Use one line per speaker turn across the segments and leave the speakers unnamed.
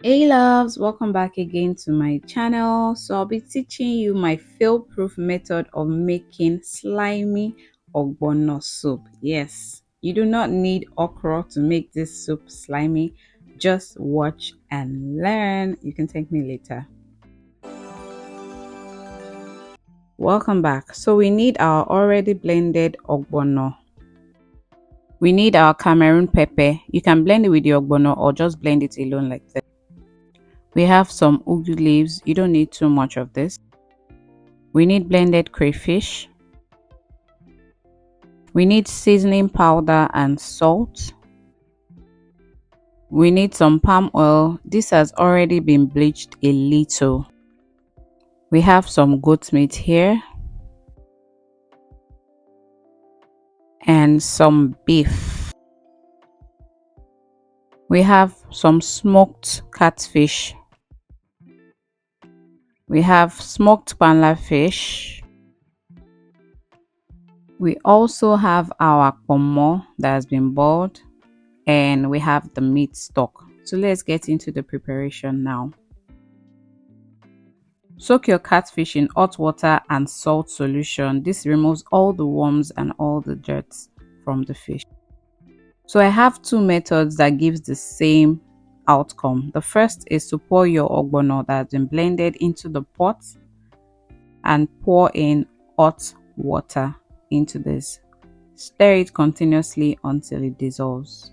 Hey loves, welcome back again to my channel. So I'll be teaching you my fail-proof method of making slimy ogbono soup. Yes, you do not need okra to make this soup slimy. Just watch and learn. You can thank me later. Welcome back. So we need our already blended ogbono. We need our Cameroon pepper. You can blend it with your ogbono or just blend it alone like that. We have some ugu leaves. You don't need too much of this. We need blended crayfish. We need seasoning powder and salt. We need some palm oil. This has already been bleached a little. We have some goat meat here and some beef. We have some smoked catfish. We have smoked Panla fish. We also have our Ogbono that has been boiled, and we have the meat stock. So let's get into the preparation now. Soak your catfish in hot water and salt solution. This removes all the worms and all the dirt from the fish. So I have two methods that gives the same outcome. The first is to pour your ogbono that has been blended into the pot and pour in hot water into this. Stir it continuously until it dissolves.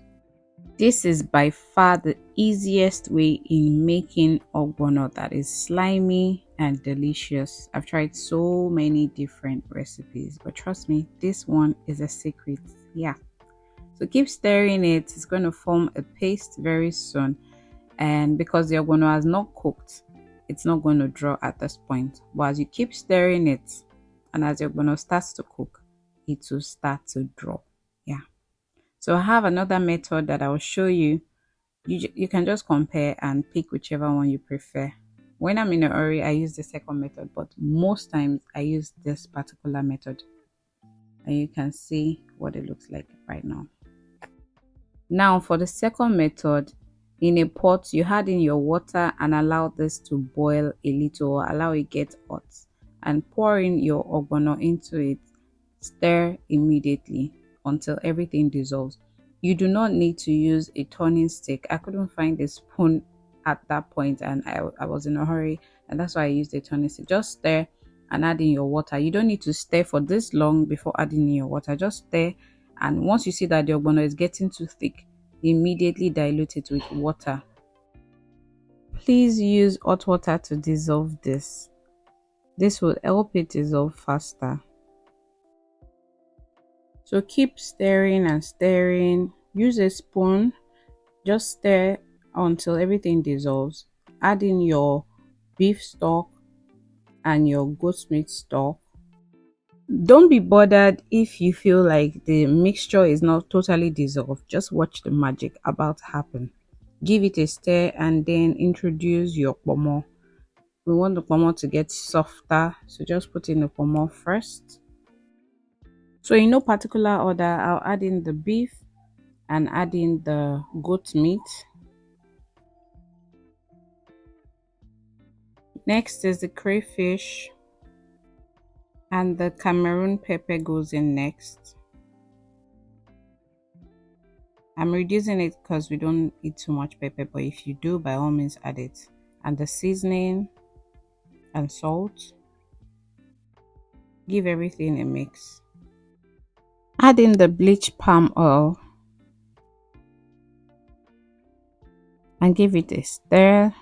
This is by far the easiest way in making ogbono that is slimy and delicious. I've tried so many different recipes, but trust me, this one is a secret. Yeah. So keep stirring it. It's going to form a paste very soon. And because the ogbono has not cooked, it's not going to draw at this point. But as you keep stirring it, and as the ogbono starts to cook, it will start to draw. Yeah. So I have another method that I will show you. You can just compare and pick whichever one you prefer. When I'm in a hurry, I use the second method, but most times I use this particular method. And you can see what it looks like right now. Now for the second method, in a pot, you add in your water and allow this to boil a little, allow it get hot, and pour in your ogbono into it. Stir immediately until everything dissolves. You do not need to use a turning stick. I couldn't find a spoon at that point, and I was in a hurry, and that's why I used a turning stick. Just stir and add in your water. You don't need to stir for this long before adding in your water. Just stir, and once you see that the ogbono is getting too thick, immediately dilute it with water. Please use hot water to dissolve this. This will help it dissolve faster. So keep stirring and stirring. Use a spoon. Just stir until everything dissolves. Add in your beef stock and your goat meat stock. Don't be bothered if you feel like the mixture is not totally dissolved. Just watch the magic about to happen. Give it a stir and then introduce your ogbono. We want the ogbono to get softer, so just put in the ogbono first. So in no particular order, I'll add in the beef and add in the goat meat. Next is the crayfish, and the Cameroon pepper goes in next. I'm reducing it because we don't eat too much pepper, but if you do, by all means add it. And the seasoning and salt. Give everything a mix. Add in the bleached palm oil and give it a stir.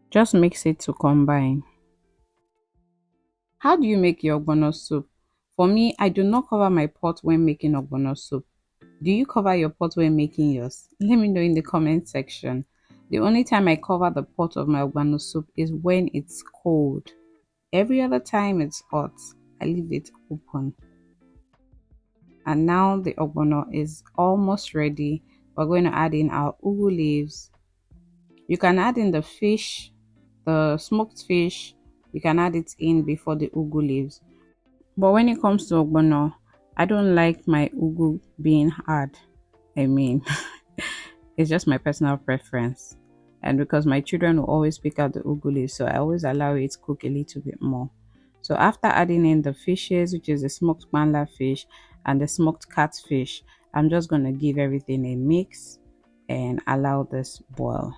Just mix it to combine. How do you make your ogbono soup? For me, I do not cover my pot when making ogbono soup. Do you cover your pot when making yours? Let me know in the comment section. The only time I cover the pot of my ogbono soup is when it's cold. Every other time it's hot, I leave it open. And now the ogbono is almost ready. We're going to add in our ugu leaves. You can add in the fish, the smoked fish. You can add it in before the ugu leaves. But when it comes to ogbono, I don't like my ugu being hard. It's just my personal preference. And because my children will always pick out the ugu leaf, so I always allow it to cook a little bit more. So after adding in the fishes, which is the smoked panla fish and the smoked catfish, I'm just going to give everything a mix and allow this boil.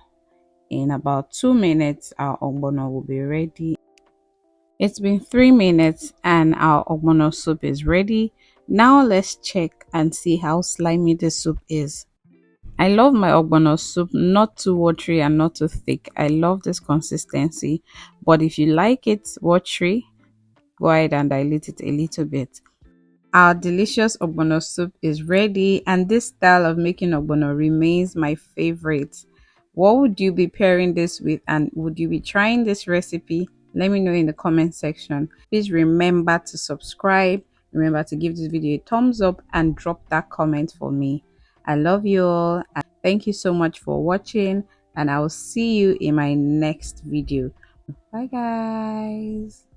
In about 2 minutes, our ogbono will be ready. It's been 3 minutes and our ogbono soup is ready. Now let's check and see how slimy the soup is. I love my ogbono soup, not too watery and not too thick. I love this consistency, but if you like it watery, go ahead and dilute it a little bit. Our delicious ogbono soup is ready, and this style of making ogbono remains my favorite. What would you be pairing this with, and would you be trying this recipe? Let me know in the comment section. Please remember to subscribe. Remember to give this video a thumbs up and drop that comment for me. I love you all. And thank you so much for watching, and I will see you in my next video. Bye guys.